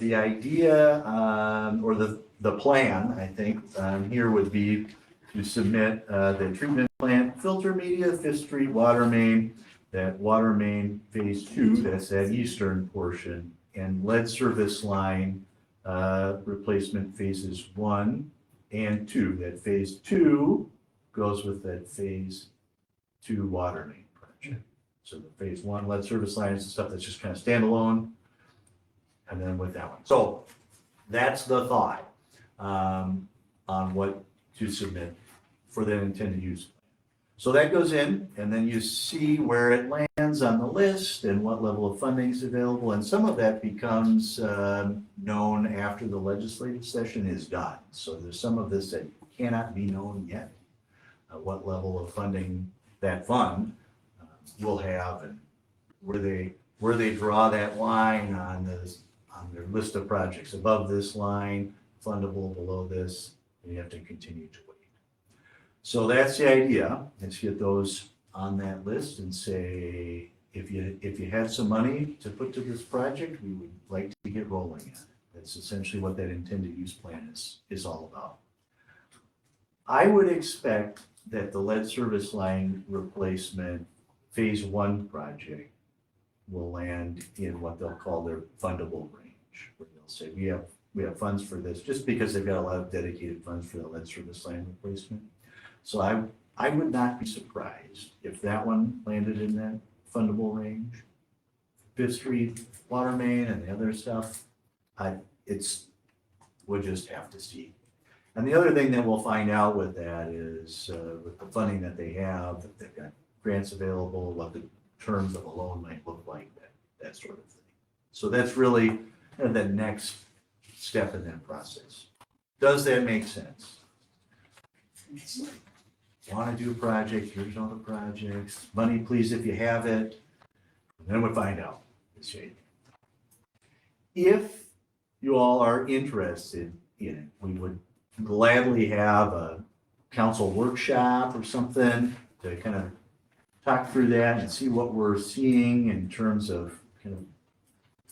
the idea, or the plan, I think, here would be to submit, the treatment plant, filter media, Fifth Street water main, that water main phase 2, that's that eastern portion, and lead service line, replacement phases 1 and 2. That phase 2 goes with that phase 2 water main project. So the phase 1 lead service lines and stuff that's just kind of standalone, and then with that one. So that's the thought, on what to submit for the intended use. So that goes in, and then you see where it lands on the list and what level of funding is available, and some of that becomes known after the legislative session is done. So there's some of this that cannot be known yet, what level of funding that fund will have, and where they draw that line on their list of projects. Above this line, fundable; below this, you have to continue to wait. So that's the idea. Let's get those on that list and say, if you had some money to put to this project, we would like to get rolling on it. That's essentially what that intended use plan is all about. I would expect that the lead service line replacement phase 1 project will land in what they'll call their fundable range, where they'll say we have funds for this, just because they've got a lot of dedicated funds for the lead service line replacement. So I would not be surprised if that one landed in that fundable range. Fifth Street water main and the other stuff, we'll just have to see. And the other thing that we'll find out with that is, with the funding that they have, that they've got grants available, what the terms of a loan might look like, that sort of thing. So that's really kind of the next step in that process. Does that make sense? Want to do a project, here's all the projects, money please if you have it, and then we find out. If you all are interested in it, we would gladly have a council workshop or something to kind of talk through that and see what we're seeing in terms of kind of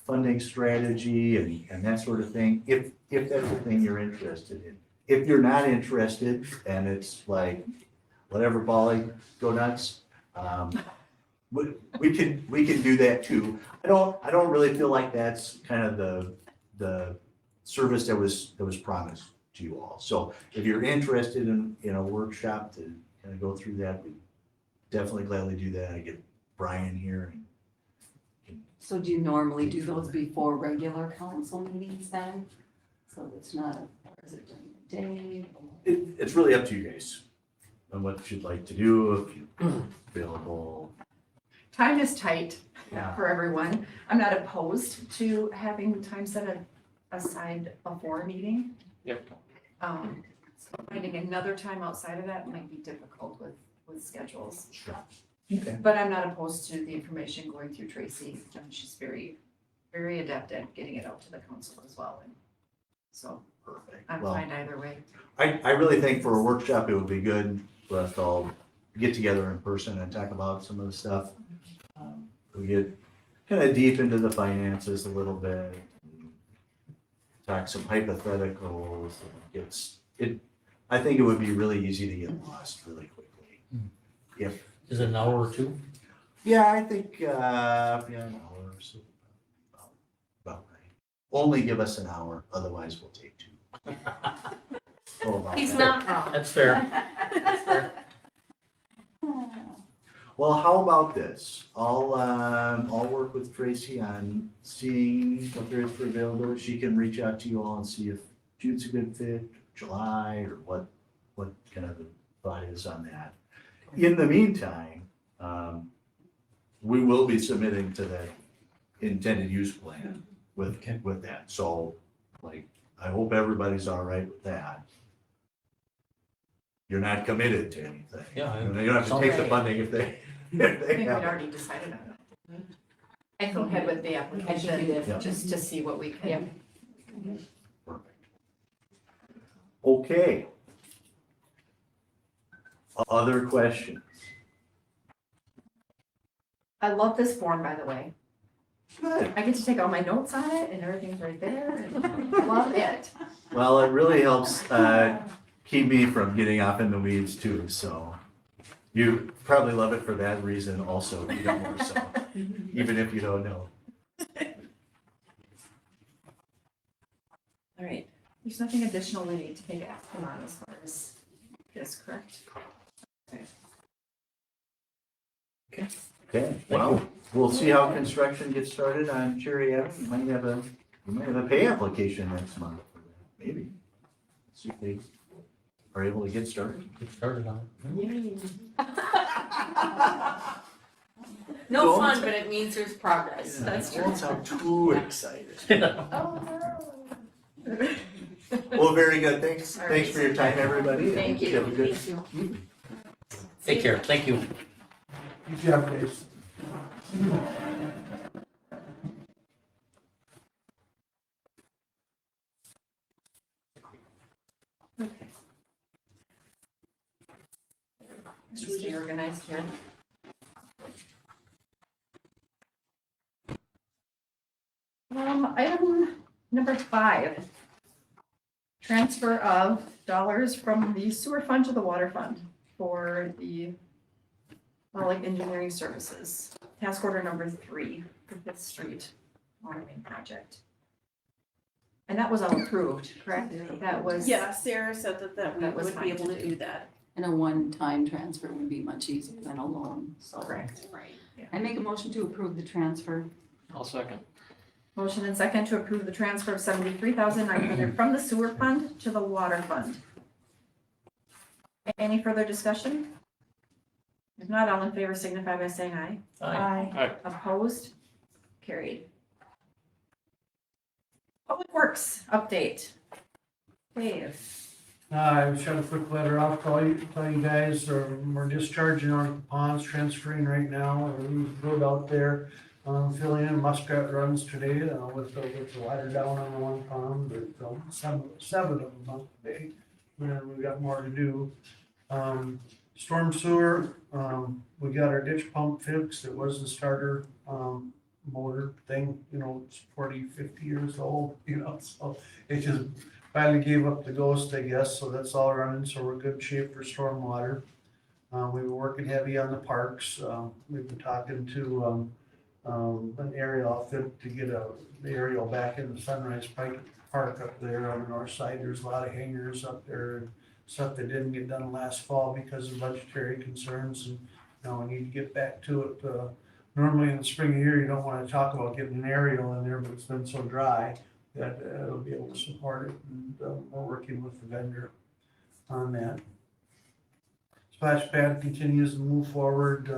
funding strategy and that sort of thing, if that's the thing you're interested in. If you're not interested and it's like, whatever, Polly, go nuts, we can do that too. I don't really feel like that's kind of the service that was promised to you all. So if you're interested in a workshop to kind of go through that, we definitely gladly do that. I get Brian here. So do you normally do those before regular council meetings then? So it's not, or is it during the day? It's really up to you guys on what you'd like to do, if you're available. Time is tight Yeah. for everyone. I'm not opposed to having time set aside before a meeting. Yep. So finding another time outside of that might be difficult with schedules. Sure. Okay. But I'm not opposed to the information going through Tracy, and she's very, very adept at getting it out to the council as well. And so Perfect. I'm Well, fine either way. I really think for a workshop, it would be good for us to all get together in person and talk about some of the stuff. We get kind of deep into the finances a little bit, talk some hypotheticals. I think it would be really easy to get lost really quickly. Is it an hour or two? Yeah, I think, an hour or so. About right. Only give us an hour, otherwise we'll take 2. Oh, about He's that. not wrong. That's fair. That's fair. Well, how about this? I'll work with Tracy on seeing what there is for availability. She can reach out to you all and see if June's a good fit, July, or what kind of the thought is on that. In the meantime, we will be submitting to that intended use plan with that. So, I hope everybody's all right with that. You're not committed to anything. Yeah. You don't have to take the funding if they I think we'd have it. already decided on it. I go ahead with the I should do application, that. just to see what we can. Perfect. Okay. Other questions? I love this form, by the way. Good. I get to take all my notes on it and everything's right there. And love it. Well, it really helps keep me from getting off in the weeds too, so. You probably love it for that reason also, even more so, even if you don't know. All right, there's nothing additional we need to take action on as far as this, correct? Okay, well, we'll see how construction gets started on Cherry Avenue. You might have a pay application next month for that, maybe. See if they are able to get started. Get started on it. No Don't- fun, but it means there's progress. That's true. Don't sound too excited. Oh, no. Well, very good. Thanks, All thanks right. for your time, everybody. Thank you. Have a good Thank you. evening. Take care, thank you. Good job, Dave. Okay. Let's stay organized here. Item number 5. Transfer of dollars from the sewer fund to the water fund for the Pollock Engineering Services. Task order number 3 for Fifth Street water main project. And that was all approved, correct? That was. Yeah, Sarah said that we That was would be fine able to to do. do that. And a one-time transfer would be much easier than a loan, so. Correct. Right. I make a motion to approve the transfer. I'll second. Motion and second to approve the transfer of $73,900 from the sewer fund to the water fund. Any further discussion? If not, all in favor signify by saying aye. Aye. Opposed? Carried. Public Works update. Dave. I shot a quick letter off, tell you guys, we're discharging our ponds, transferring right now, we rode out there, filling in muskrat runs today, with the water down on one pond, but, seven of them up today. And we got more to do. Storm sewer, we got our ditch pump fixed, it was the starter, motor thing, it's 40, 50 years old, so it just finally gave up the ghost, I guess, so that's all running, so we're in good shape for stormwater. We were working heavy on the parks, we've been talking to, an aerial outfit to get the aerial back in the Sunrise Pike Park up there on the north side, there's a lot of hangers up there, stuff that didn't get done last fall because of budgetary concerns, and now we need to get back to it. Normally in the spring of the year, you don't wanna talk about getting an aerial in there, but it's been so dry that it'll be able to support it, and we're working with the vendor on that. Splash pad continues to move forward.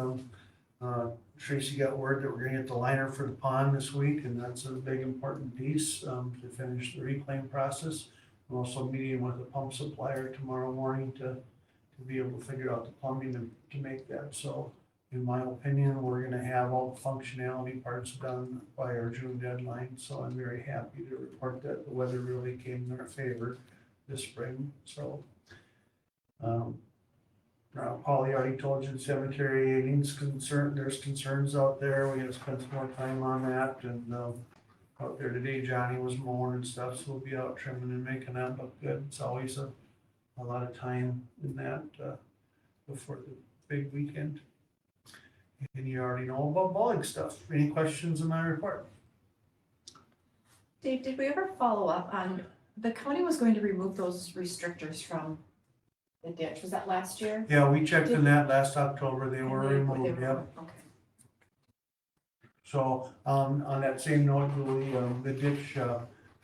Tracy got word that we're gonna get the liner for the pond this week, and that's a big important piece to finish the reclaim process. I'm also meeting with a pump supplier tomorrow morning to be able to figure out the plumbing to make that. So in my opinion, we're gonna have all the functionality parts done by our June deadline, so I'm very happy to report that the weather really came in our favor this spring, so. Polly already told you the cemetery eighteen's concerned, there's concerns out there, we gotta spend some more time on that, and, out there today, Johnny was mowing and stuff, so we'll be out trimming and making that look good, it's always a lot of time in that, before the big weekend. And you already know about bowling stuff. Any questions in my report? Dave, did we ever follow up on, the county was going to remove those restrictors from the ditch, was that last year? Yeah, we checked in that last October. They were removed, yep. Okay. So, on that same note, the ditch,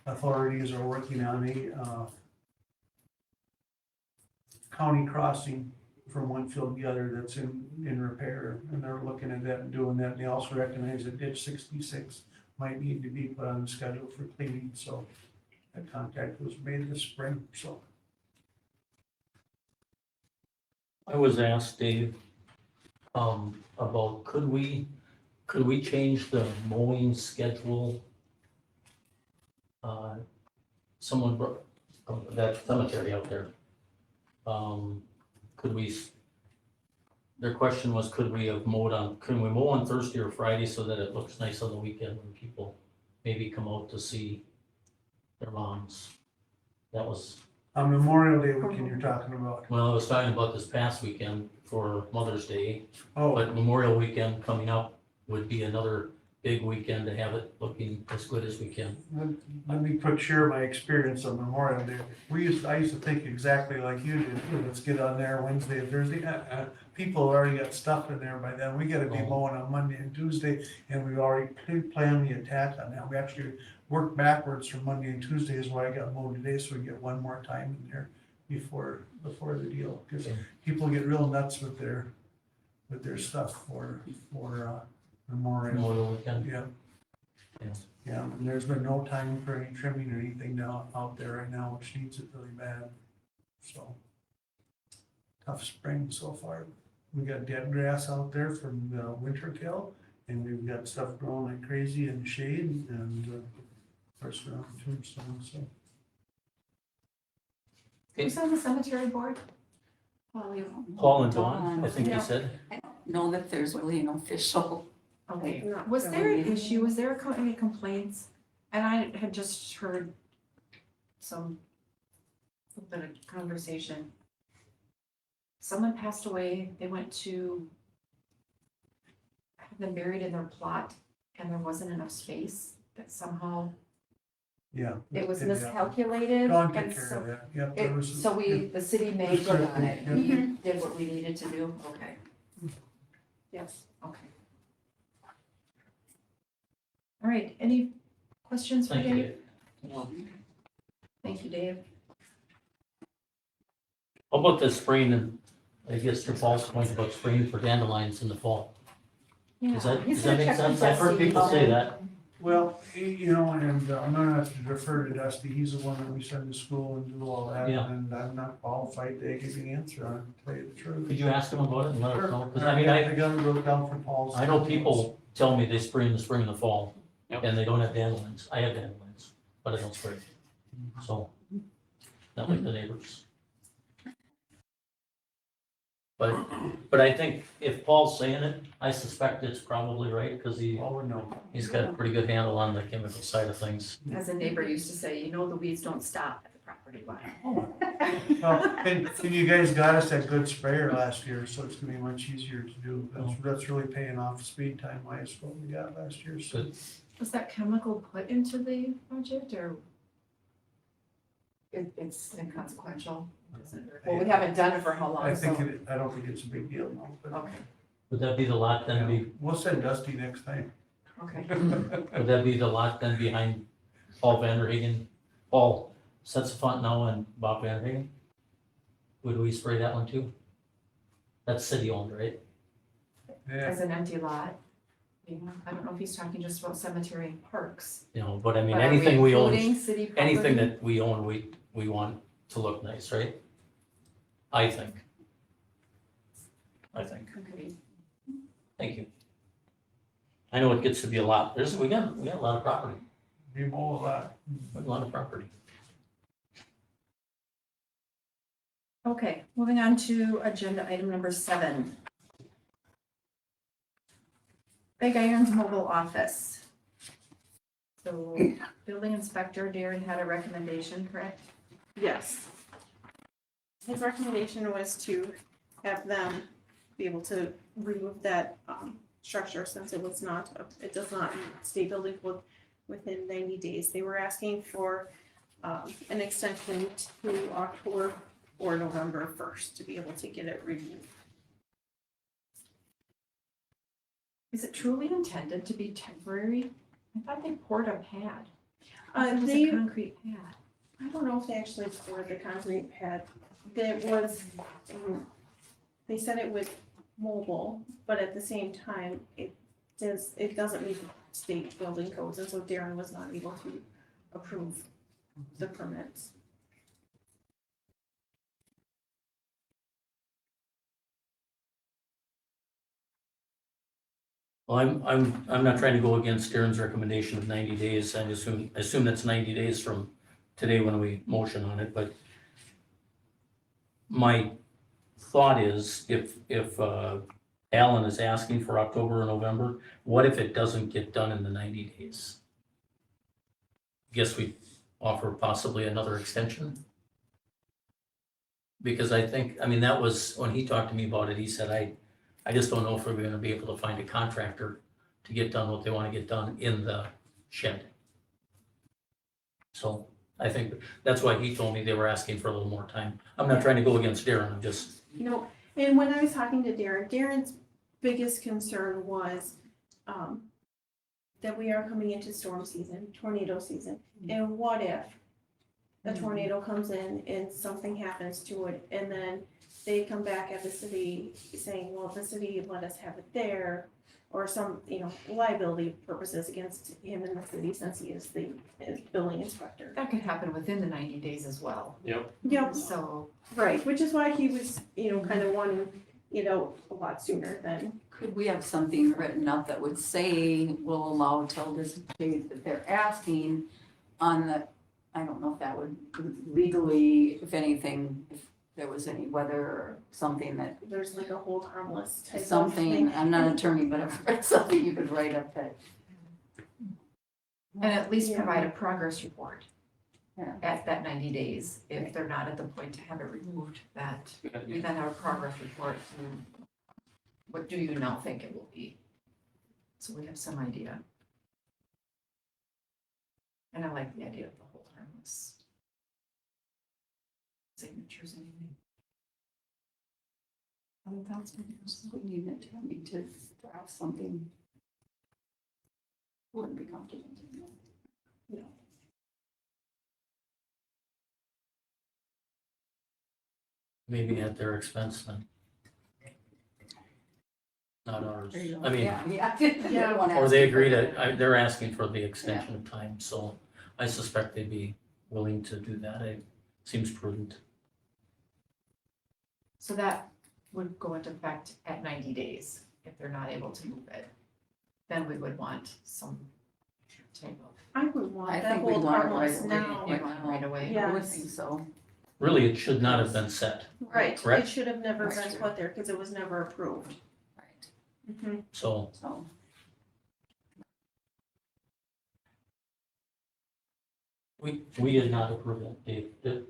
authorities are working on a, county crossing from one field to the other that's in repair, and they're looking at that and doing that. They also recognize that ditch 66 might need to be put on the schedule for cleaning, so that contact was made this spring, so. I was asked, Dave, about could we change the mowing schedule? Someone brought, that cemetery out there. Could we their question was, could we mow on Thursday or Friday so that it looks nice on the weekend when people maybe come out to see their moms? That was, On Memorial Day weekend you're talking about. well, I was talking about this past weekend for Mother's Day, Oh, but Memorial Weekend coming up would be another big weekend to have it looking as good as we can. let me quick share my experience on Memorial Day. I used to think exactly like you did. Let's get on there Wednesday and Thursday. People already got stuff in there by then. We gotta be Oh. mowing on Monday and Tuesday, and we already planned the attack on that. We actually worked backwards from Monday and Tuesday is why I got mowed today, so we get one more time in there before the deal. Cause Okay. people get real nuts with their stuff for Memorial. Memorial Weekend. Yeah. Yeah. Yeah, and there's been no time for any trimming or anything now out there right now, which needs it really bad, so. Tough spring so far. We got dead grass out there from the winter kill, and we've got stuff growing like crazy in the shade and, of course, around the tombstone, so. Who's on the cemetery board? Paul and Dawn, I think you Yeah. said. I don't know that there's really an official. Okay, Not was there an really. issue, was there any complaints? And I had just heard some, a bit of conversation. Someone passed away, they went to have them buried in their plot, and there wasn't enough space, that somehow Yeah. it was Yeah. miscalculated, Don took and care of so, that, yep. there was- so the city made good on it, Yeah. we did what we needed to do, okay. Yes. Okay. All right, any questions for Thank Dave? you. Thank you, Dave. How about the spraying, and I guess to Paul's point about spraying for dandelions in the fall? Does that make sense? I've heard people say that. Well, you know, and I'm gonna have to defer to Dusty, he's the one that we send to school and do all that, Yeah. and I'm not qualified to give you an answer on it, to tell you the truth. Could you ask them about it and let us know? Because I mean, I got to go down from Paul's. I know people tell me they spray in the spring and the fall, Yep. and they don't have dandelions. I have dandelions, but I don't spray. So, not like the neighbors. But I think if Paul's saying it, I suspect it's probably right, because Paul would know. he's got a pretty good handle on the chemical side of things. As a neighbor used to say, you know, the weeds don't stop at the property line. Well, and you guys got us that good sprayer last year, so it's gonna be much easier to do. That's really paying off speed time wise, what we got last year, so. Good. Was that chemical put into the budget, or? It's inconsequential. Well, we haven't done it for how long, I think so, I don't think it's a big deal, no, but. okay, Would that be the lot then be, We'll send Dusty next time. okay. would that be the lot then behind Paul Vanderhagen? Paul sets the font now and Bob Vanderhagen? Would we spray that one too? That's city owned, right? Yeah, As an empty lot. Yeah, I don't know if he's talking just about cemetery and parks. You know, but I mean, But are anything we own, including city property? anything that we own, we want to look nice, right? I think. Okay. Thank you. I know it gets to be a lot. We got a lot of property, you mow a lot. a lot of property. Okay, moving on to agenda item number 7. Big Iron's mobile office. So building inspector Darren had a recommendation, correct? Yes. His recommendation was to have them be able to remove that structure since it was not, it does not meet state building code within 90 days. They were asking for an extension to October or November 1st to be able to get it removed. Is it truly intended to be temporary? I thought they poured a pad. It was They, a concrete pad. I don't know if they actually poured the concrete pad. There was, they said it was mobile, but at the same time, it doesn't meet state building codes, and so Darren was not able to approve the permits. Well, I'm not trying to go against Darren's recommendation of 90 days. I assume that's 90 days from today when we motion on it, but my thought is, if Alan is asking for October or November, what if it doesn't get done in the 90 days? Guess we offer possibly another extension? Because I think, I mean, that was, when he talked to me about it, he said, I just don't know if we're gonna be able to find a contractor to get done what they wanna get done in the shed. So I think that's why he told me they were asking for a little more time. I'm not trying to go against Darren, I'm just, No, and when I was talking to Darren, Darren's biggest concern was, that we are coming into storm season, tornado season, and what if a tornado comes in and something happens to it, and then they come back at the city saying, well, the city let us have it there, or some, liability purposes against him in the city since he is the building inspector. That could happen within the 90 days as well. Yep, So right, which is why he was, kind of wanting, a lot sooner than. Could we have something written up that would say will allow till this date that they're asking on the, I don't know if that would legally, if anything, if there was any weather or something that, There's like a hold harmless type of something, thing. I'm not an attorney, but I've read something you could write up that. And at least Yeah. provide a progress report Yeah. at that 90 days. If they're not at the point to have it removed, that we then have a progress report. And what do you now think it will be? So we have some idea. And I like the idea of the hold harmless signatures anyway. Other thoughts? We need an attorney to draft something. Wouldn't be comfortable doing that. maybe at their expense then. Not ours. There you go. I mean, Yeah. Yeah. or they agree to, they're asking for the extension of time, so I suspect they'd be willing to do that. It seems prudent. So that would go into effect at 90 days if they're not able to move it. Then we would want some type of, I would want I that think we hold want it harmless right now. away. right away. Yeah. I would think so. Really, it should not have been set, Right, Correct. it should have never Right. been put there because it was never approved. Right, so so. we did not approve it, Dave,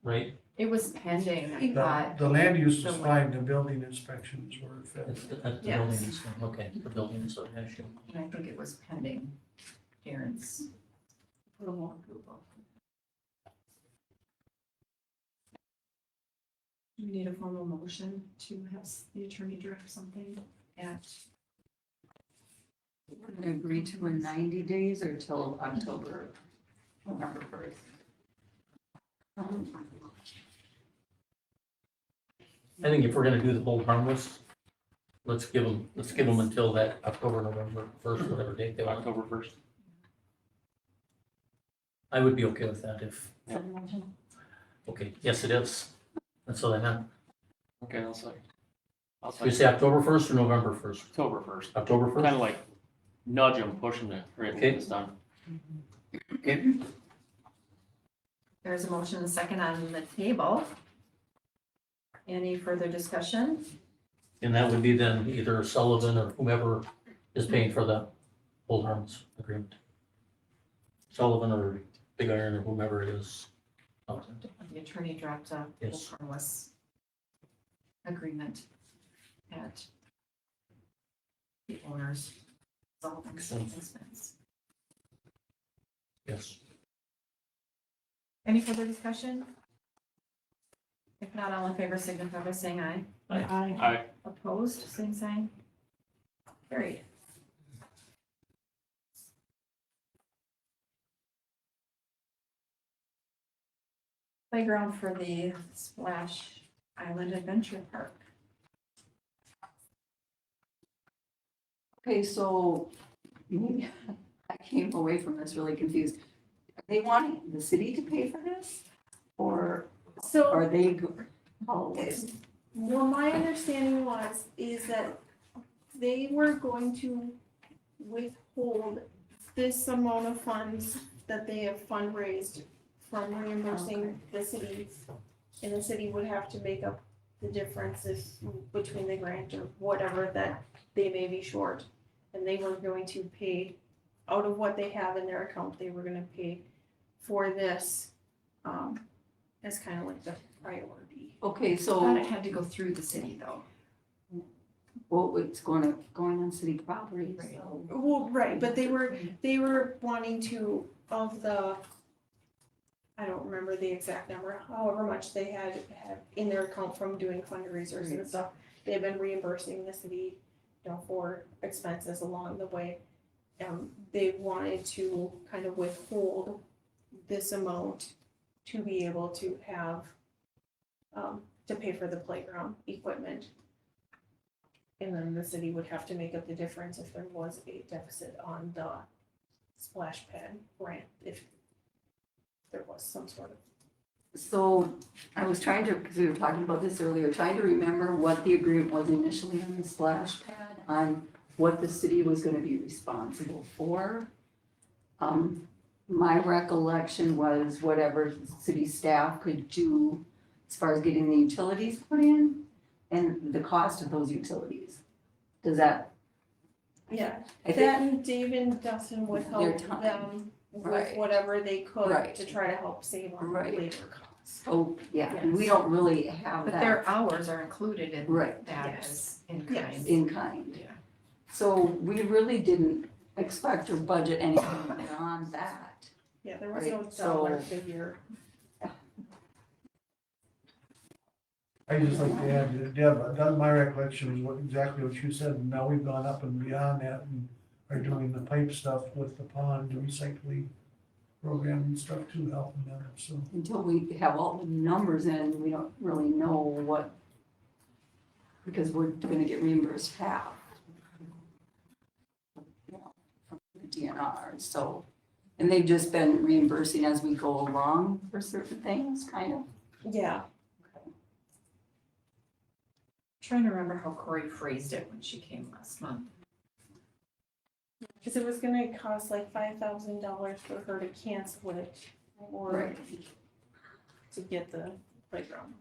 right? It was pending, I The- thought. The land use The is fine, the building inspection is where it It's fits. at the Yes. building, and stuff. Okay, the building association. And I think it was pending Darren's approval. Do we need a formal motion to have the attorney draft something at? We're gonna agree to a 90 days or till October, November 1st. I think if we're gonna do the hold harmless, let's give them until that October, November 1st, whatever date they want. October 1st. I would be okay with that if, Is that a motion? okay, yes, it is. That's what I meant. Okay, I'll say. I'll You say say October 1st or November 1st? October 1st. October Kind 1st? of like nudge them, push them to get Okay. this done. Okay. There's a motion and a second on the table. Any further discussion? And that would be then either Sullivan or whomever is paying for the hold harmless agreement. Sullivan or Big Iron or whomever it is. The attorney dropped a Yes. harmless agreement at the owner's expense. Yes. Any further discussion? If not, all in favor signify by saying aye. Aye. Opposed, same sign. Carried. Playground for the Splash Island Adventure Park. Okay, so maybe I came away from this really confused. Are they wanting the city to pay for this? Or So, are they, oh, what my understanding is that they were going to withhold this amount of funds that they have fundraised from reimbursing the city. And the city would have to make up the differences between the grant or whatever that they may be short. And they were going to pay, out of what they have in their account, they were gonna pay for this, as kind of like the priority. Okay, I thought so, it had to go through the city though. well, it's going on city property, so. Well, right, but they were wanting to, of the, I don't remember the exact number, however much they had in their account from doing fundraisers and stuff. They've been reimbursing the city, for expenses along the way. They wanted to kind of withhold this amount to be able to have, to pay for the playground equipment. And then the city would have to make up the difference if there was a deficit on the splash pad grant, if there was some sort of. So I was trying to, because we were talking about this earlier, trying to remember what the agreement was initially on the splash pad, on what the city was gonna be responsible for. My recollection was whatever city staff could do as far as getting the utilities put in and the cost of those utilities. Does that? Yeah, I think, that and Dave and Dustin would Their help time. them with Right. whatever they could Right. to try to help save on Right. labor costs. oh, yeah, and we don't really have But that their hours are included in Right. that Yes. as in Yes. kind. in kind. Yeah. So we really didn't expect or budget anything beyond that. Yeah, there was no Right, dollar so- figure. I just like to add, that, Deb, that my recollection is what, exactly what you said, and now we've gone up and beyond that and are doing the pipe stuff with the pond recycling program and stuff too, helping them, so. Until we have all the numbers in, we don't really know what, because we're gonna get reimbursed half. You know, from the DNR, so, and they've just been reimbursing as we go along for certain things, kind of. Yeah, Trying to remember how Corey phrased it when she came last month. cause it was gonna cost like $5,000 for her to cancel it or to get the playground.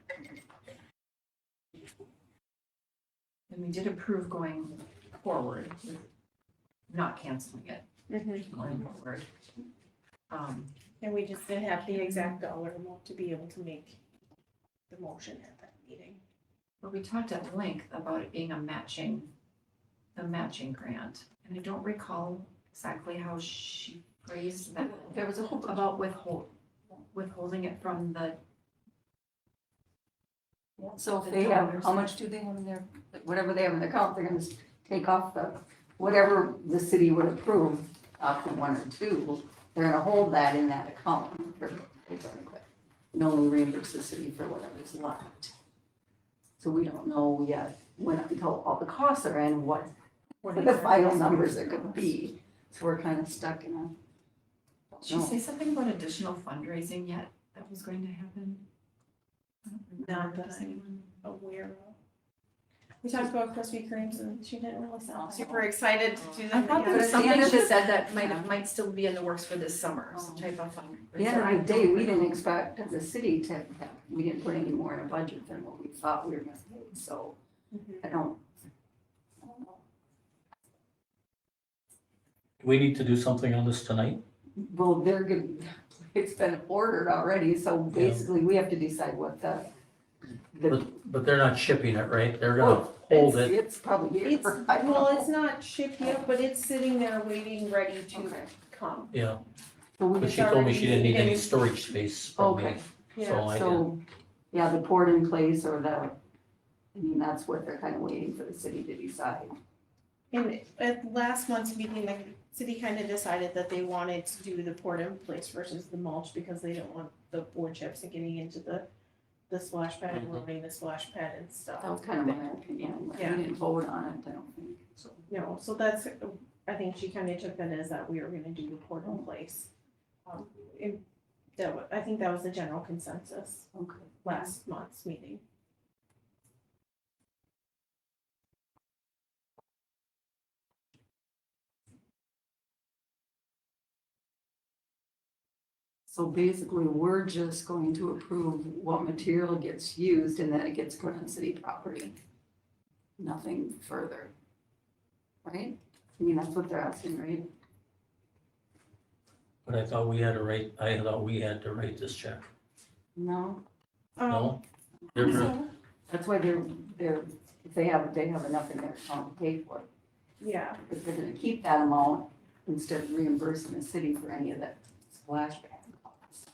And we did approve going forward, with not canceling it, going forward. And we just didn't have the exact dollar amount to be able to make the motion at that meeting. But we talked at length about it being a matching grant. And I don't recall exactly how she phrased that. There was a whole, About withholding it from the, so if they have, how much do they have in their, whatever they have in their account, they're gonna take off the, whatever the city would approve, up to 1 or 2, they're gonna hold that in that account for, and only reimburse the city for whatever's left. So we don't know yet, when, until all the costs are in, what the final numbers are gonna be, so we're kind of stuck in a. did she say something about additional fundraising yet that was going to happen? I don't Not remember that anyone. Aware of. We talked about Krispy Kremes and she didn't really sound super excited to do I that. thought but there was yeah. something Yeah. she said that Yeah. might still be in the works for this summer, some type of fund. At the end of the day, we didn't expect as a city to have, we didn't put any more in a budget than what we thought we were gonna pay, so I don't know. We need to do something on this tonight? Well, they're good, it's been ordered already, so basically we have to decide what the. But they're not shipping it, right? They're gonna Oh, hold it's- it. It's probably here. It's, I don't well, know. it's not shipped yet, but it's sitting there waiting, ready to Okay. come. Yeah, So we but It's she told me she didn't need any already- storage space from me. Okay, So I did. so, yeah, the port in place or the, I mean, that's what they're kind of waiting for the city to decide. And at last month's meeting, the city kind of decided that they wanted to do the port in place versus the mulch because they don't want the wood chips and getting into the splash pad and Mhm. ruining the splash pad and stuff. That was kind of my opinion, but we Yeah. didn't vote on it, I don't think, so. No, so that's, I think she kind of took that as that we were gonna do the port in place. I think that was the general consensus Okay. last month's meeting. So basically, we're just going to approve what material gets used and that it gets put on city property. Nothing further. Right? I mean, that's what they're asking, right? But I thought we had to write this check. No? No? They're- That's why they're, if they have enough in their account to pay for it. Yeah, If they're gonna keep that amount instead of reimbursing the city for any of that splash pad costs.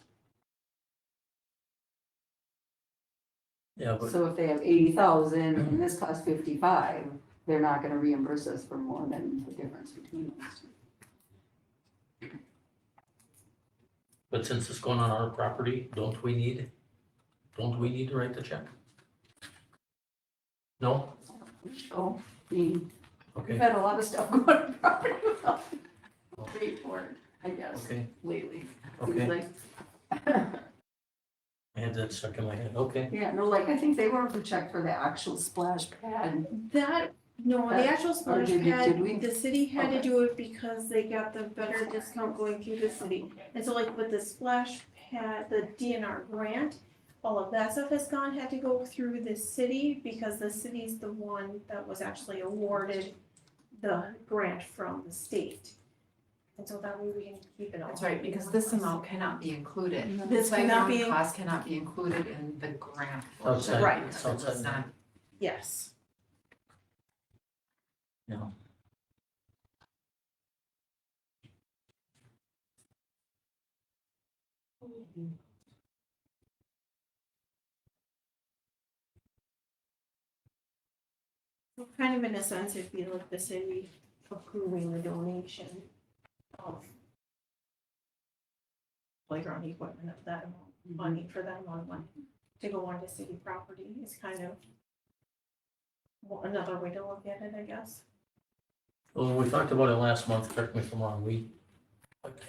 Yeah, but So if they have 80,000 and this costs 55, they're not gonna reimburse us for more than the difference between those two. But since it's going on our property, don't we need to write the check? No? So, I mean, we've Okay, had a lot of stuff going on property without pay for it, I guess, okay, lately. okay. Like, I had that stuck in my head, okay. yeah, no, like, I think they were to check for the actual splash pad. that, no, the actual splash did we? pad, the city had to Okay. do it because they got the better discount going through the city. And so like with the splash pad, the DNR grant, all of that stuff had to go through the city because the city's the one that was actually awarded the grant from the state. And so that way we can keep it all. That's right, because this amount cannot be included. This cannot be, Cost cannot be included in the grant. Outside, Right. Because it was not yes. Yeah. Kind of in a sense, it'd be like the city approving the donation of playground equipment of that amount of money, for that amount of money to go onto city property is kind of another way to look at it, I guess. Well, when we talked about it last month, correct me if I'm wrong,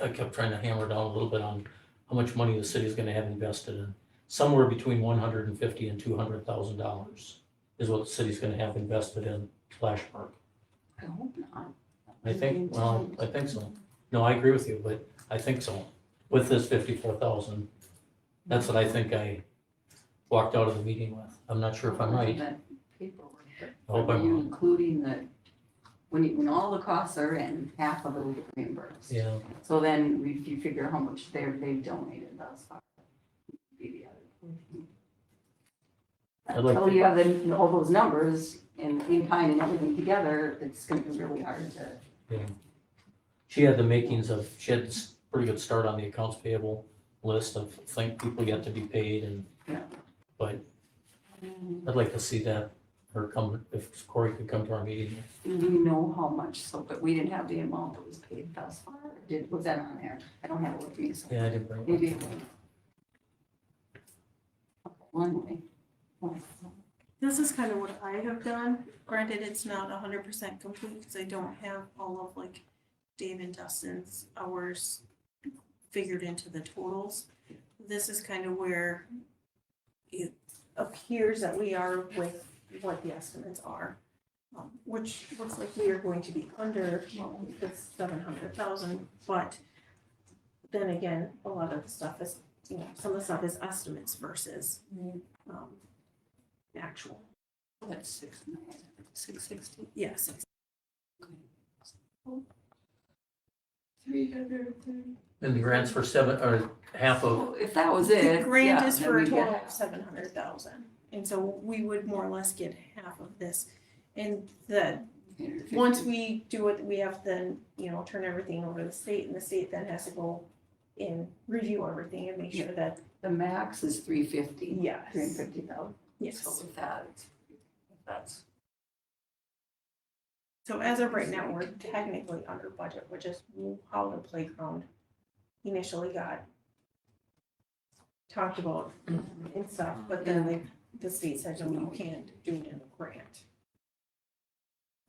I kept trying to hammer down a little bit on how much money the city's gonna have invested in. Somewhere between $150,000 and $200,000 is what the city's gonna have invested in Splash Park. I hope not. I think so. No, I agree with you, but I think so. With this 54,000, that's what I think I walked out of the meeting with. I'm not sure if I'm right. That paperwork, but I hope are I'm you wrong. including the, when all the costs are in, half of it will get reimbursed? Yeah, So then if you figure how much they've donated thus far. Be the other 14. I'd like Until to- you have all those numbers in kind and everything together, it's gonna be really hard to. yeah. She had this pretty good start on the accounts payable list of people yet to be paid and, Yeah. but I'd like to see that, or come, if Corey could come to our meeting. Do we know how much, so, but we didn't have the amount that was paid thus far, was that on there? I don't have it with me, so Yeah, I didn't bring it. maybe. It will. Okay, one way. This is kind of what I have done. Granted, it's not 100% complete because I don't have all of like Dave and Dustin's hours figured into the totals. This is kind of where it appears that we are with what the estimates are, which looks like we are going to be under the 700,000, but then again, a lot of the stuff is, some of the stuff is estimates versus actual. That's 660. Yes. 330. And the grants for half of, So if that was it. The grant yeah, is then for a we'd get total of 700,000, and so we would more or less get half of this. And the, 150. once we do it, we have to then, turn everything over to the state, and the state then has to go and review everything and make sure that, The max is 350. yes, 350,000. yes. So with that, that's. So as of right now, we're technically under budget, which is how the playground initially got talked about and stuff, but then the state said, no, you can't do it in a grant.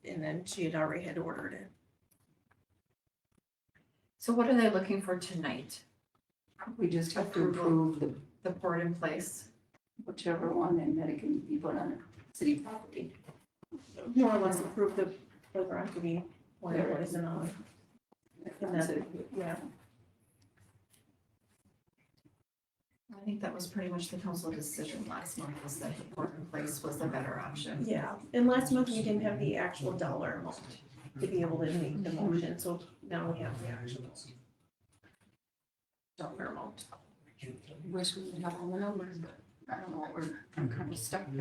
And then she had already had ordered it. So what are they looking for tonight? We just have to approve The board in place? whichever one, and then it can be put on city property. More or less approve the playground to be whatever it is and on. And that's it, yeah. I think that was pretty much the council decision last month, was that the Port in Place was the better option. Yeah, and last month we didn't have the actual dollar amount to be able to make the motion, so now we have the actual dollar amount. Wish we would have all the numbers, but I don't know, I'm kind of stuck in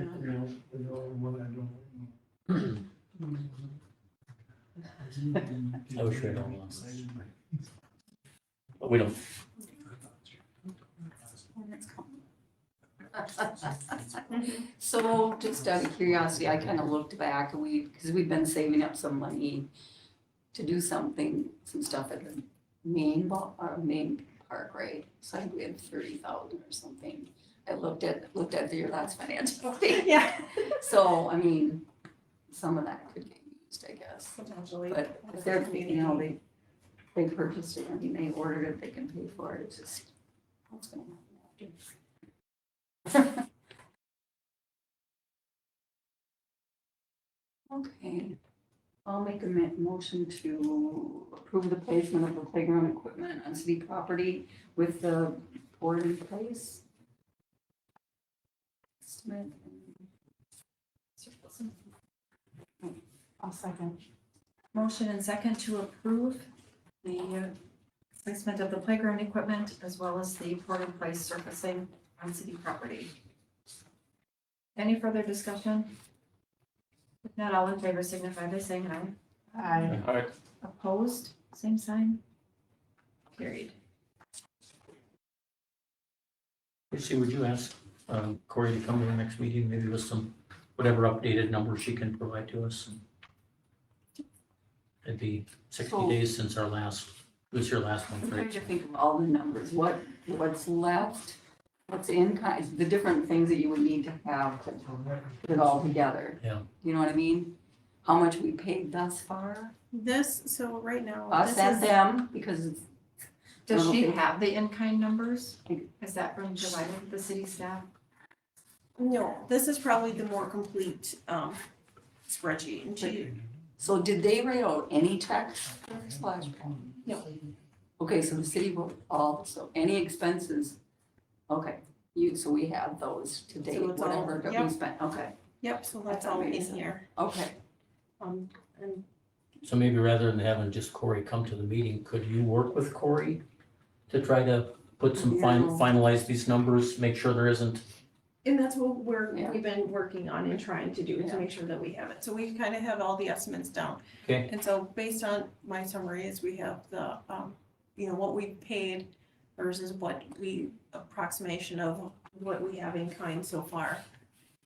I wish we had all the numbers. But we don't. So just out of curiosity, I kind of looked back and because we've been saving up some money to do some stuff at the main park, right? So I think we had 30,000 or something. I looked at your last financial statement. Yeah. So, I mean, some of that could get used, I guess. Potentially. But if they're, they purchased it, I mean, they ordered it, they can pay for it, it's just, what's gonna happen after? Okay, I'll make a motion to approve the placement of the playground equipment on city property with the board in place. Estimate and- I'll second. Motion and second to approve the placement of the playground equipment as well as the Port in Place surfacing on city property. Any further discussion? If not, all in favor signify by saying aye. Aye. Alright, Opposed, same sign. Carried. Lucy, would you ask Corey to come to the next meeting, maybe with some, whatever updated numbers she can provide to us? It'd be 60 So- days since our last, it was your last I'm one, trying right? to think of all the numbers, what's left, what's in kind, the different things that you would need to have to put it all together. Yeah. You know what I mean? How much we paid thus far, So right now, us this and is, them, because it's, Does she Okay. have the in-kind numbers? Has that been provided to the city staff? no, this is probably the more complete, spreadsheet, and she, so did they write out any checks for splash pad? No. Okay, so the city wrote all, so any expenses, okay, so we have those to date, it's all- whatever that we yep. spent, okay, yep, so that's That's all in amazing. here. okay. And So maybe rather than having just Corey come to the meeting, could you work with Corey to try to put some Yeah. finalize these numbers, make sure there isn't, And that's what Yeah. we've been working on and trying to do, Yeah. to make sure that we have it. So we kind of have all the estimates down. okay? And so based on my summary is we have the, what we paid versus what approximation of what we have in kind so far.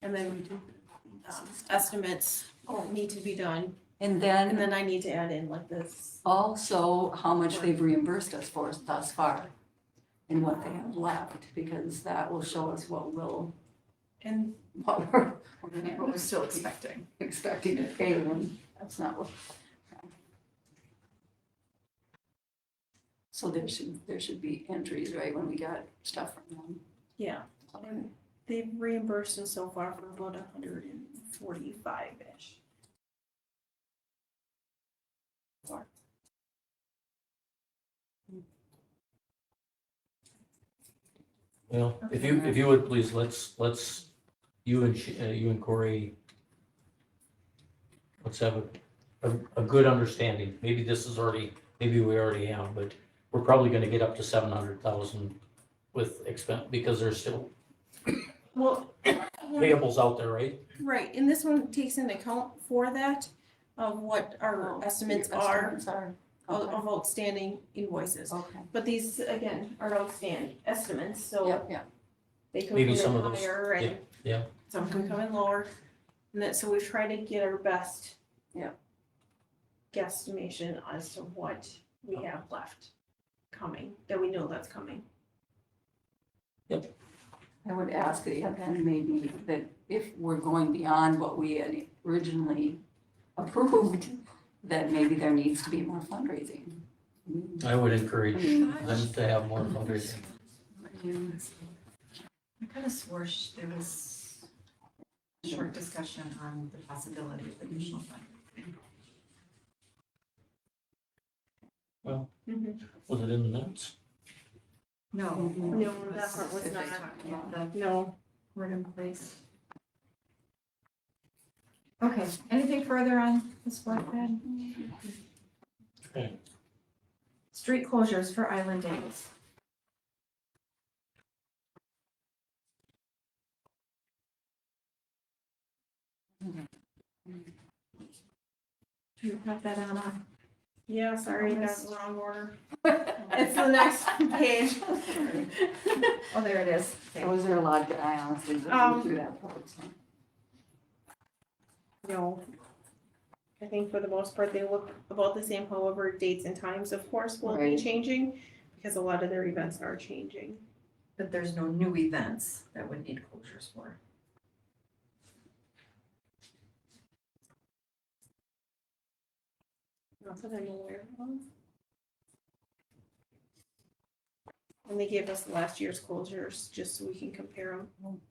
And then, estimates need to be done. And And then I need to add in like this. also, how much they've reimbursed us for thus far and what they have left, because that will show us what we're And What we're still expecting. expecting to pay them. That's not what. So there should be entries, right, when we got stuff from them. yeah, and they've reimbursed us so far for about 145-ish. Well, if you would please, let's, you and Corey, let's have a good understanding. Maybe this is already, maybe we already have, but we're probably gonna get up to 700,000 with expense, because there's still Well, payables out there, right? right, and this one takes into account for that, of what our estimates are Okay, of outstanding invoices. okay. But these, again, are outstanding estimates, so Yep, yep. they can Maybe come some in of those- higher and yeah. some can come in lower. And that, so we try to get our best Yep. guesstimation as to what we have left coming, that we know that's coming. I would ask that, yeah, then maybe that if we're going beyond what we had originally approved, that maybe there needs to be more fundraising. I would encourage them to have more fundraising. I could have swore there was a short discussion on the possibility of additional fundraising. Was it in the minutes? No. No, that part was If they not. talk about the No, word in place. Okay, anything further on this work then? Okay. Street closures for Island Days. Do you have that on a? yeah, sorry, that's the wrong order. It's the next page. Oh, there it is. So was there a lot that I honestly didn't Um, do that part, so. No. I think for the most part, they look about the same, however, dates and times, of course, will be Right. changing, because a lot of their events are changing. But there's no new events that would need closures for. Not that I'm aware of. And they gave us last year's closures, just so we can compare them.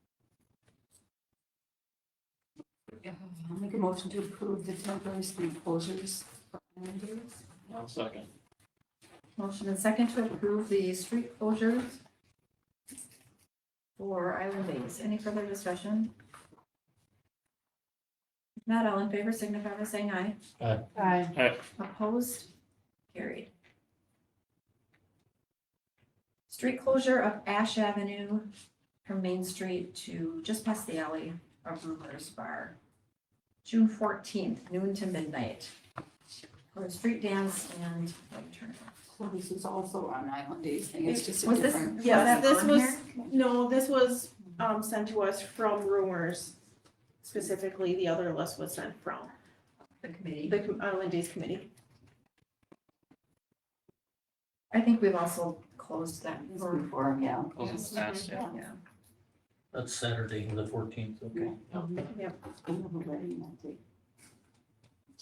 I'll make a motion to approve the temporary street closures for Island Days. I'll second. Motion and second to approve the street closures for Island Days. Any further discussion? If not, all in favor signify by saying aye. Aye. Opposed? Carried. Street closure of Ash Avenue from Main Street to just past the alley of Rumors Bar. June 14th, noon to midnight. For a street dance and light tournament. So this is also on Island Days thing, it's just a Was this- different. was Yes, that this on was, here? no, this was, sent to us from Rumors. Specifically, the other list was sent from The committee. the Island Days Committee. I think we've also closed that This for, before, yeah. Those are the stats, yeah. yeah. That's Saturday, the 14th, okay. I have a wedding that day.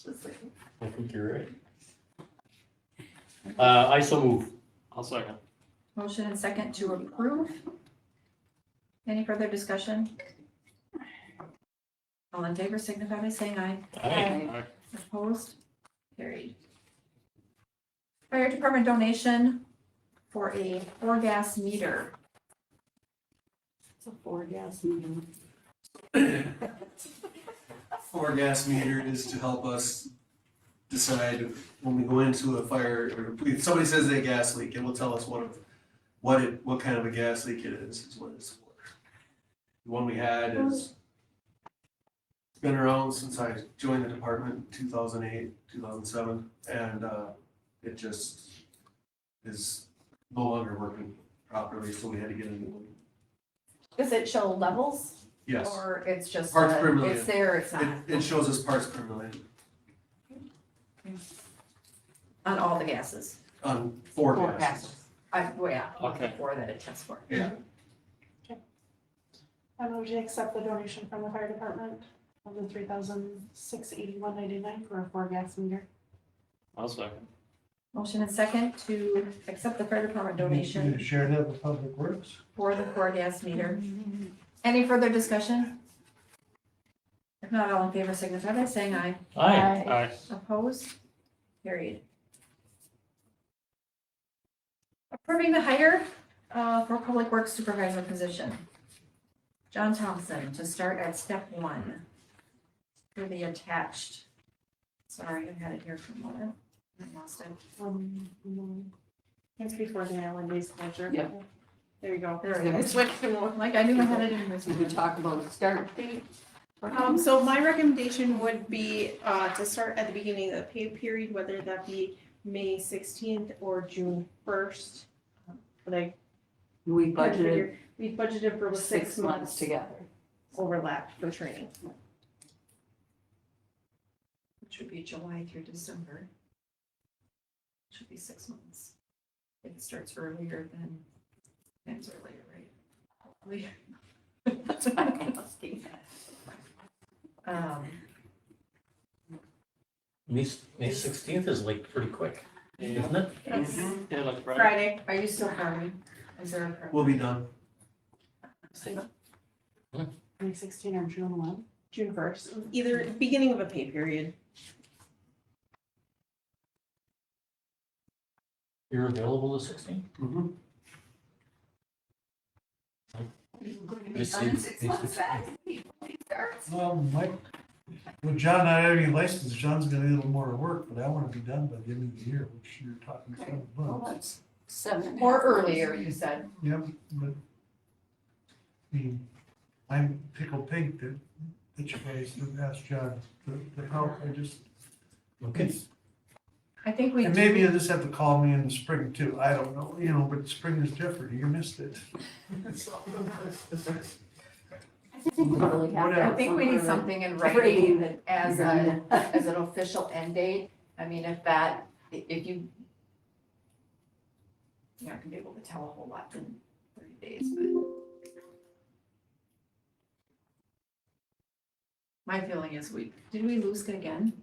Just like. I think you're right. I so move. I'll second. Motion and second to approve. Any further discussion? All in favor signify by saying aye. Aye. Opposed? Carried. Fire department donation for a 4-gas meter. It's a 4-gas meeting. 4-gas meter is to help us decide when we go into a fire, or if somebody says they gas leak, it will tell us what kind of a gas leak it is what it's for. The one we had is, it's been around since I joined the department in 2008, 2007, and it just is no longer working properly, so we had to get a new one. Does it show levels? Yes, Or it's just, Parts per million. it's there, it's not, it shows us parts per million on all the gases? on 4 gases. Well, yeah, Okay. 4 that it tests for. Yeah. I move to accept the donation from the fire department of the $3,681.99 for a 4-gas meter. I'll second. Motion and second to accept the fire department You donation need to share that with Public Works? for the 4-gas meter. Any further discussion? If not, all in favor signify by saying aye. Aye. Aye. Opposed? Carried. Approving the hire for Public Works Supervisor position. John Thompson to start at step 1 for the attached. Sorry, I had it here for a moment. I lost it. It's before the Island Days closure. Yeah. There you go. There it is. Switch to more. Like I knew I had it in this. Did we talk about the start date? So my recommendation would be, to start at the beginning of the pay period, whether that be May 16th or June 1st. Like, We budgeted we budgeted for 6 months together. overlap for training. Which would be July through December. Should be 6 months. If it starts earlier, then ends earlier, right? Hopefully. That's what I'm asking. May 16th is like pretty quick, isn't it? Yeah, like Friday. Friday. Are you still farming? Is there a preference? We'll be done. May 16 or June 1. June 1st, either beginning of a pay period. You're available the 16th? Mhm. be Just done in see- 6 months back. He starts. Well, with John not having any license, John's gonna need a little more work, but I wanna be done by the end of the year, which you're talking Okay, 7 well, months. that's 7.5 Or months. earlier, you said. Yep, but, I mean, I'm tickled pink that you guys have asked John to help, I just, Okay. I think we and maybe do, you'll just have to call me in the spring too, I don't know, but spring is different, you missed it. I think we really have to I have think we need some something in rating writing that as as an official end date. I mean, if you, you're not gonna be able to tell a whole lot in 30 days, but. My feeling is did we lose it again?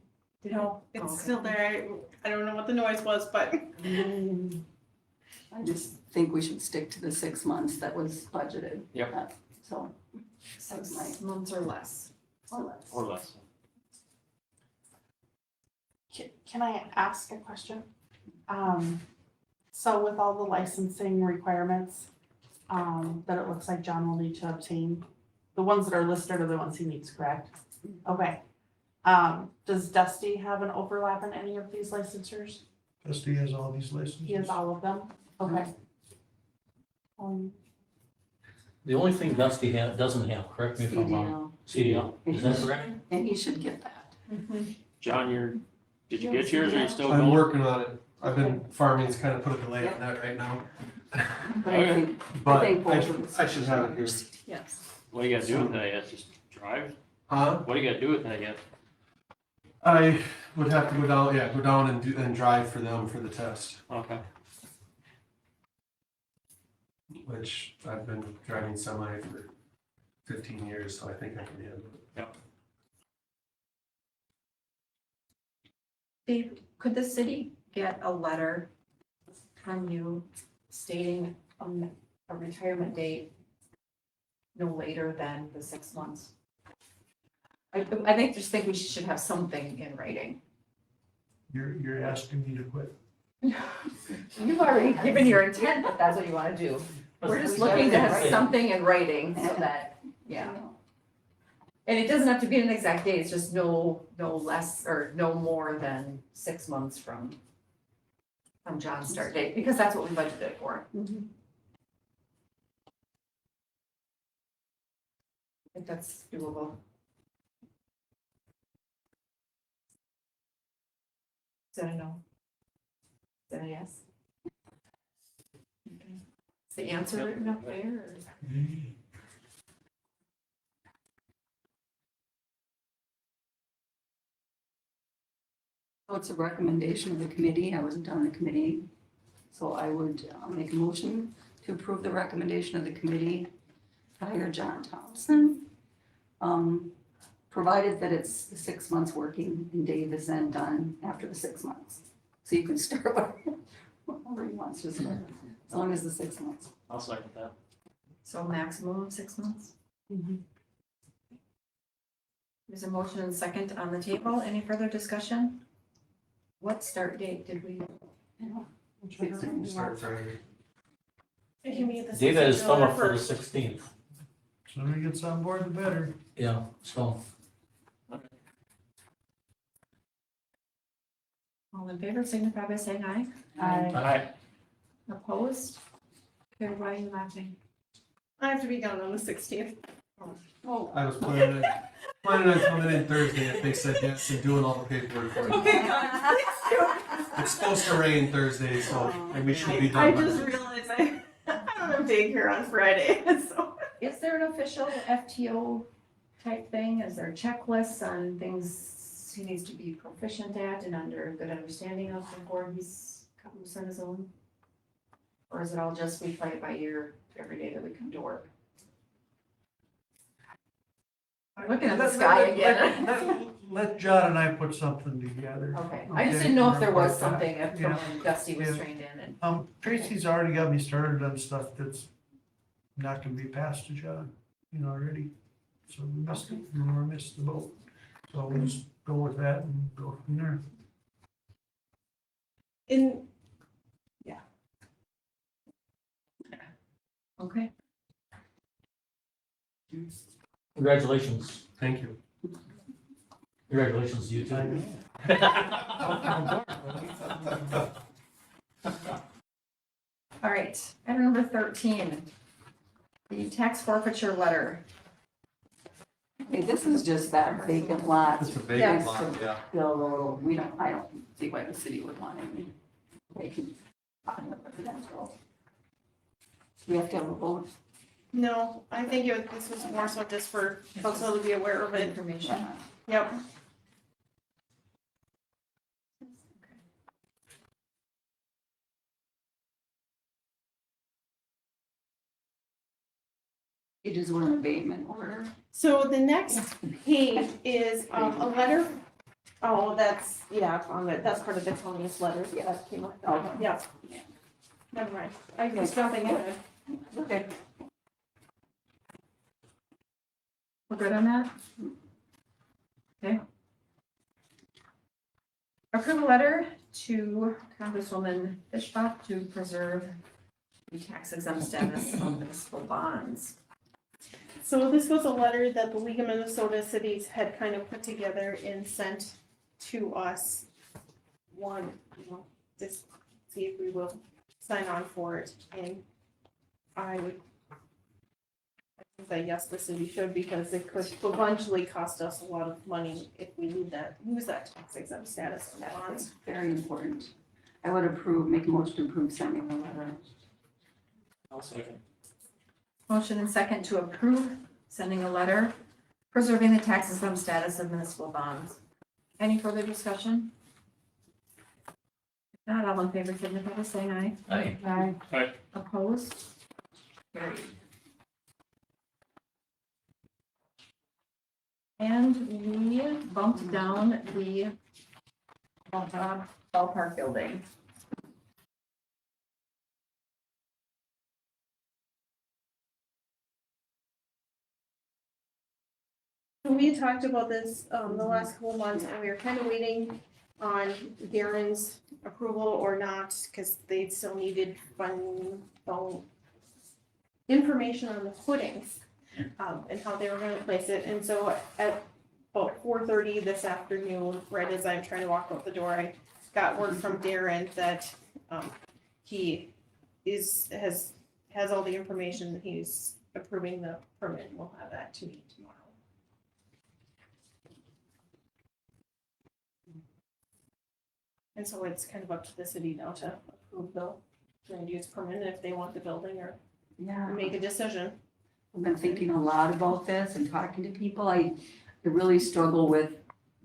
No, it's Okay. still there. I don't know what the noise was, but I just think we should stick to the 6 months that was budgeted. Yep. So, 6 months or less. or less. Or less. Can I ask a question? So with all the licensing requirements, that it looks like John will need to obtain, the ones that are listed are the ones he needs, correct? Okay. Does Dusty have an overlap in any of these licensures? Dusty has all these licenses. He has all of them? Okay. The only thing Dusty doesn't have, correct me if I'm wrong, CDL. CDL, is that correct? And he should get that. John, did you get yours or you still I'm going? working on it. I've been, farming's kind of put a delay on that right now, But I think, but think I both of us I should have it here. yes. What do you gotta do with that yet? Just drive? Huh? What do you gotta do with that yet? I would have to go down and drive for them for the test, Okay. which I've been driving semi for 15 years, so I think I can handle it. Dave, could the city get a letter from you stating a retirement date no later than the 6 months? I just think we should have something in writing. You're asking me to quit. You've already given your intent that that's what you want to do. We're just looking to have something in writing so that, yeah. And it doesn't have to be an exact date, it's just no less or no more than 6 months from John's start date, because that's what we budgeted for. I think that's doable. Is that a no? Is that a yes? Okay. Is the answer written up there, or? So it's a recommendation of the committee. I wasn't on the committee. So I would make a motion to approve the recommendation of the committee to hire John Thompson. Provided that it's the 6 months working and Dave is then done after the 6 months. So you can start whenever he wants to start, as long as the 6 months. I'll second that. So maximum of 6 months? There's a motion and second on the table. Any further discussion? What start date did we? Start Friday. If you meet the David is 16th summer or for the first. 16th, Sooner he gets on board, the better. yeah, so. All in favor, signify by saying aye. Alright, Opposed? Okay, why are you laughing? I have to be gone on the 16th. Oh, I was planning on coming in Thursday if they said yes and doing all the paperwork for it. Okay, God, please It's supposed to rain Thursday, so and we should be do. I done by just then. realized I don't have daycare on Friday, so. Is there an official FTO type thing? Is there checklists on things he needs to be proficient at and under good understanding of before he's cut loose on his own? Or is it all just we play it by ear every day that we come to work? I'm looking at the sky again. Let John and I put something together. Okay, I just didn't know if there was something from Yeah. when Dusty was Yeah. trained in and. Tracy's already got me started on stuff that's not gonna be passed to John, already. So we missed the boat. So we'll just go with that and go from there. In, Okay. Congratulations. Thank you. Congratulations to you too. All right, item number 13, the tax forfeiture letter. Okay, this is just that vacant lot. It's a Yes. vacant lot, yeah. Bill, or I don't see why the city would want any vacant residential. We have to have a vote. No, I think this was more so just for folks to be aware of it. Information. Yep. Pages were in abatement order. So the next page is a letter. Oh, that's, yeah, on it. That's part of the Tony's letter. Yeah, that came up. Okay. Yeah. Never mind. I was jumping ahead. Okay. We're good on that? Okay. Approve a letter to Congresswoman Fishbach to preserve the tax exempt status of municipal bonds. So this was a letter that the League of Minnesota Cities had kind of put together and sent to us. Just see if we will sign on for it, and I think that yes, the city should, because it could eventually cost us a lot of money if we use that tax exempt status on the bonds. Very important. I would make a motion to approve sending the letter. I'll second. Motion and second to approve sending a letter preserving the tax exempt status of municipal bonds. Any further discussion? If not, all in favor, signify by saying aye. Aye. Aye. Aye. Opposed? Carried. And we bumped down the ballpark building. We had talked about this, the last couple of months, and we were kind of waiting on Darren's approval or not, because they still needed information on the footings, and how they were gonna place it, and so at about 4:30 this afternoon, right as I'm trying to walk out the door, I got word from Darren that, he has all the information, he's approving the permit, and we'll have that to me tomorrow. And so it's kind of up to the city now to approve the land use permit if they want the building or Yeah. make a decision. I've been thinking a lot about this and talking to people. I really struggle with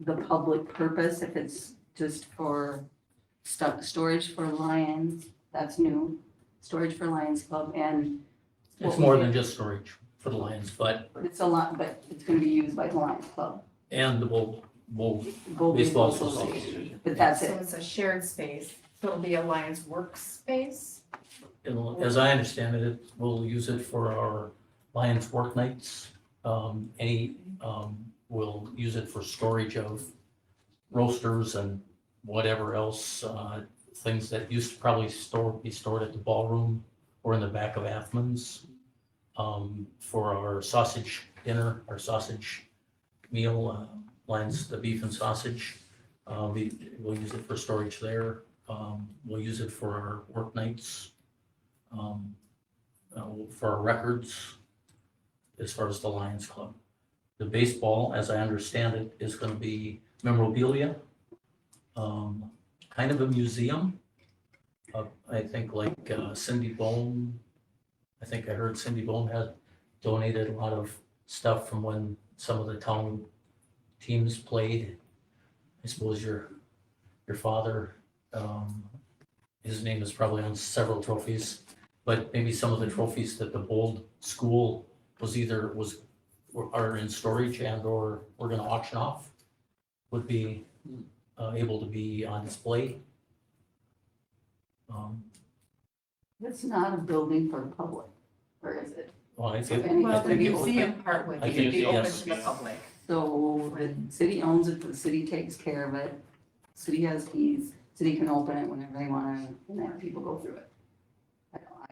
the public purpose, if it's just for storage for Lions, that's new, storage for Lions Club, and It's more than just storage for the Lions, but, it's a lot, but it's gonna be used by the Lions Club. and the Bull Go Baseball Association. Association. But that's So it. it's a shared space, so it'll be a Lions workspace. As I understand it, we'll use it for our Lions work nights. We'll use it for storage of roasters and whatever else, things that used to probably be stored at the ballroom or in the back of Athman's. For our sausage dinner, our sausage meal, Lions, the beef and sausage. We'll use it for storage there. We'll use it for our work nights. For our records, as far as the Lions Club. The baseball, as I understand it, is gonna be memorabilia, kind of a museum. I think like Cindy Bone, I think I heard Cindy Bone had donated a lot of stuff from when some of the town teams played. I suppose your father, his name is probably on several trophies, but maybe some of the trophies that the Bold School are in storage and or we're gonna auction off would be able to be on display. It's not a building for the public, or is it? Well, I If think, any- Well, it's the gonna be open. museum part would I be think be open yes. to the public. So the city owns it, the city takes care of it, city has keys, city can open it whenever they wanna, and have people go through it.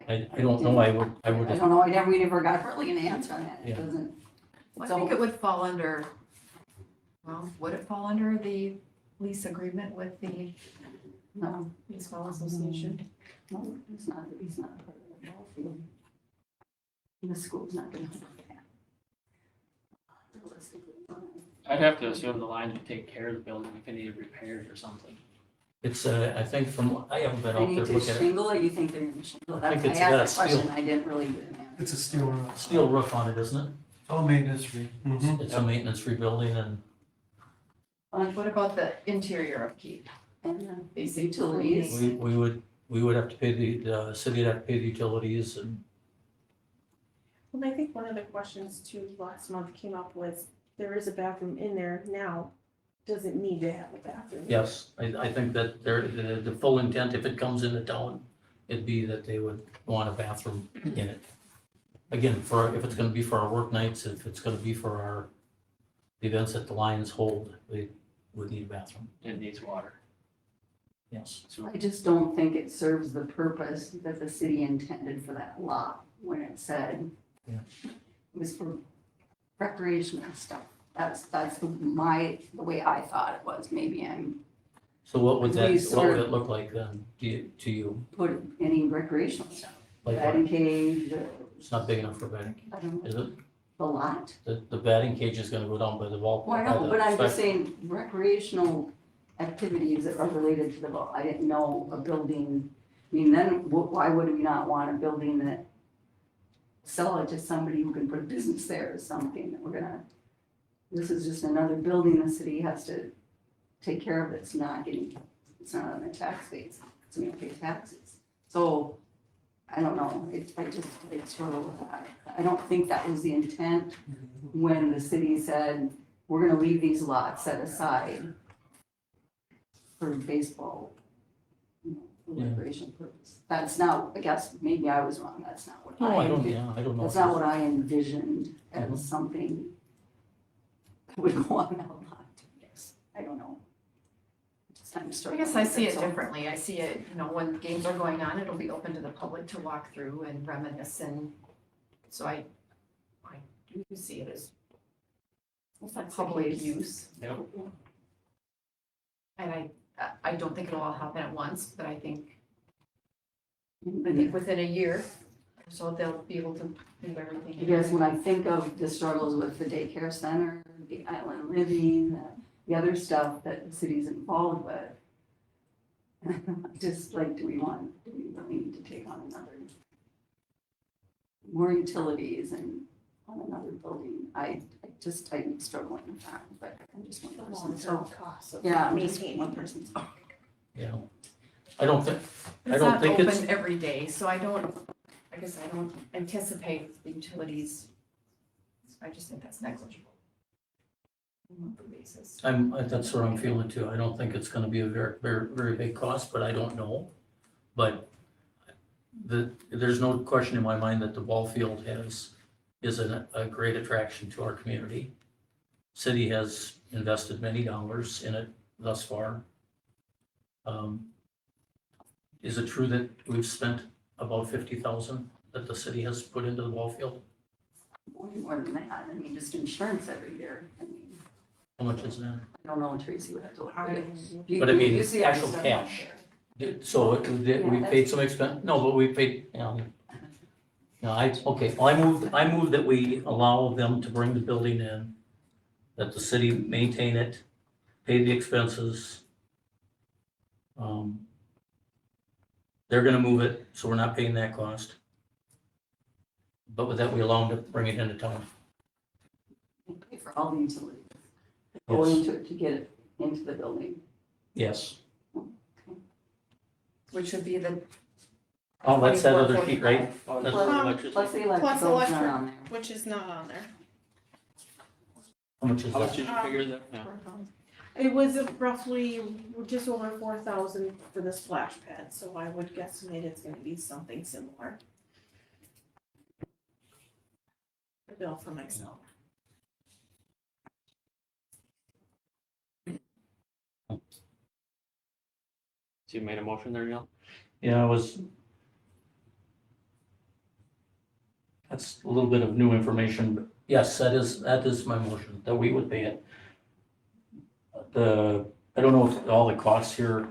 I don't know, I would, I don't know, we never got really an answer on that, it Yeah. doesn't, I think it would fall under, well, would it fall under the lease agreement with the No, baseball association? no, he's not a part of the ball field. The school's not gonna do that. Realistically, I'd have to assume the line would take care of the building if it needed repairs or something. It's, I think from, I haven't been They out need there to looking at it. shingle it, you think they're gonna shingle it? I think That's- it's I got asked that steel. question, I didn't really get an answer. It's a steel roof. Steel roof on it, isn't it? All maintenance free. It's a maintenance rebuilding and What about the interior upkeep? And the Basic utilities, we would have to pay the city would have to pay the utilities and Well, I think one of the questions too last month came up was, there is a bathroom in there now, does it need to have a bathroom? yes, I think that the full intent, if it comes into town, it'd be that they would want a bathroom in it. Again, if it's gonna be for our work nights, if it's gonna be for our events that the Lions hold, they would need a bathroom, It needs water. yes. So I just don't think it serves the purpose that the city intended for that lot when it said Yeah. it was for recreational stuff. That's the way I thought it was. Maybe I'm So what would that, Please, what would sir. it look like then, to you? put any recreational stuff, Like, batting cage, it's not big enough for batting, I don't know, is it? the lot. The batting cage is gonna go down by the ball. Well, I by know, the but I'm just spec- saying recreational activities that are related to the ball. I didn't know a building, I mean, then why would we not want a building that sell it to somebody who can put a business there or something that we're gonna, this is just another building the city has to take care of. It's not on the tax base, it's gonna pay taxes. So, I don't know, I struggle with that. I don't think that was the intent when the city said, we're gonna leave these lots set aside for baseball, you know, for Yeah. recreation purpose. That's not, I guess, maybe I was wrong, that's not what No, I I don't, envisioned. yeah, I don't know. That's not what I envisioned Mhm. as something that would go on that lot, yes, I don't know. Just kind of I struggling guess I with see it so- differently. I see it, when games are going on, it'll be open to the public to walk through and reminisce, and so I do see it as If that's the public case. use. Yep. And I don't think it'll all happen at once, but I think But within a year, so they'll be able to do everything. Because when I think of the struggles with the daycare center, the island living, the other stuff that the city's involved with, just like, do we really need to take on more utilities and on another building? I'm struggling with that, but I'm just one person, so, Costs of yeah, I'm just maintaining. one person. Yeah, I don't think, It's don't not think it's- open every day, so I don't anticipate the utilities. I just think that's negligible. On a monthly basis. that's what I'm feeling too. I don't think it's gonna be a very, very, very big cost, but I don't know. But there's no question in my mind that the ball field is a great attraction to our community. City has invested many dollars in it thus far. Is it true that we've spent about 50,000 that the city has put into the ball field? Way more than that, I mean, just insurance every year, I mean, How much is that? I don't know, Tracy would have to look at it. But I mean, You see our actual stuff cash. out there. So we paid some expense, no, but we paid, no, I move that we allow them to bring the building in, that the city maintain it, pay the expenses. They're gonna move it, so we're not paying that cost. But with that, we allow them to bring it into town. And pay for all the utilities. Go Yes. into it to get it into the building. Yes. Which would be the, Oh, that's that other sheet, right? Oh, That's Plus- electricity. Plus the electrical's not electric. on there. Which is not on there. How much is How much that? did you figure that? Yeah. It was roughly just over 4,000 for the splash pad, so I would guesstimate it's gonna be something similar. The bill for myself. So you made a motion there, Neil? Yeah, that's a little bit of new information, but Yes, that is my motion, that we would pay it. I don't know if all the costs here,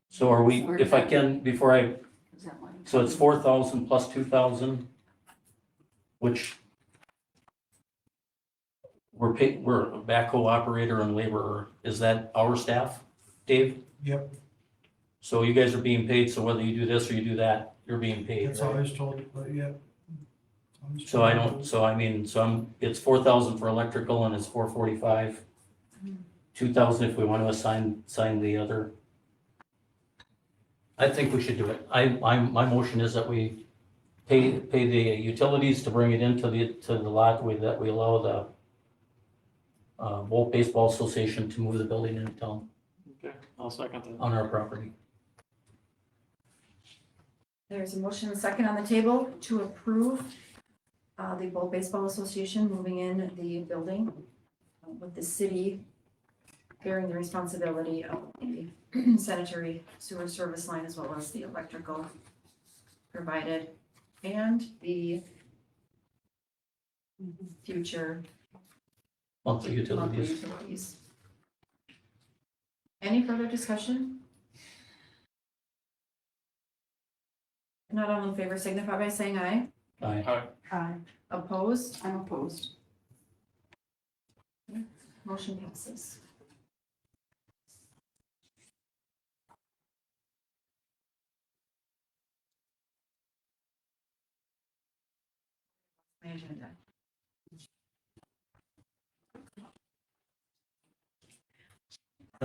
so are we, if I can, before I, Is that one? so it's 4,000 plus 2,000, which we're a backhoe operator and laborer. Is that our staff, Dave? Yep, So you guys are being paid, so whether you do this or you do that, you're being paid, that's how I right? was told, but yeah. So I don't, so I mean, so it's 4,000 for electrical and it's 445. 2,000 if we want to sign the other. I think we should do it. My motion is that we pay the utilities to bring it into the lot that we allow the Bolt Baseball Association to move the building into town Okay, I'll second that. on our property. There's a motion and a second on the table to approve the Bold Baseball Association moving in the building with the city bearing the responsibility of the sanitary sewer service line as well as the electrical provided and the future Monthly monthly utilities. utilities. Any further discussion? Not all in favor signify by saying aye. Aye. Aye. Opposed? I'm opposed. Motion passes. My agenda.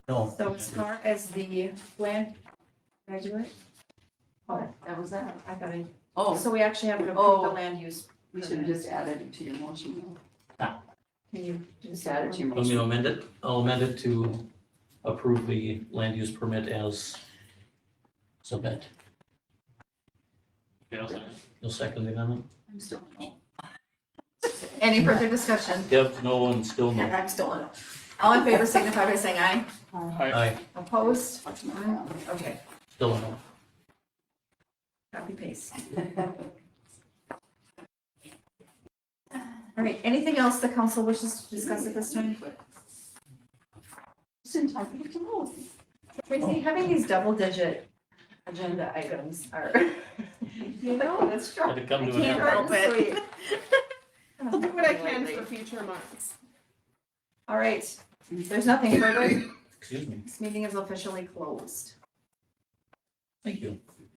No, So as far as the land, did I do it? Oh, That was that. I thought I, Oh, so we actually have to approve the Oh. land use. we should have just added it to your motion. Can you Just add it to your let me motion. amend it. I'll amend it to approve the land use permit as submit. Okay, I'll second. You'll second the amendment? I'm still, Any further discussion? Yep, no, and still no. I'm still in. All in favor signify by saying aye. Aye, Opposed? watch my mouth. Okay, still no. copy paste. All right, anything else the council wishes to discuss at this time? Just in time for the vote. Tracy, having these double-digit agenda items are, you know, that's true. Had to come to an can't end. help it. Sweet. I'll do what I can for future months. All right, if there's nothing further, Excuse me. this meeting is officially closed. Thank you.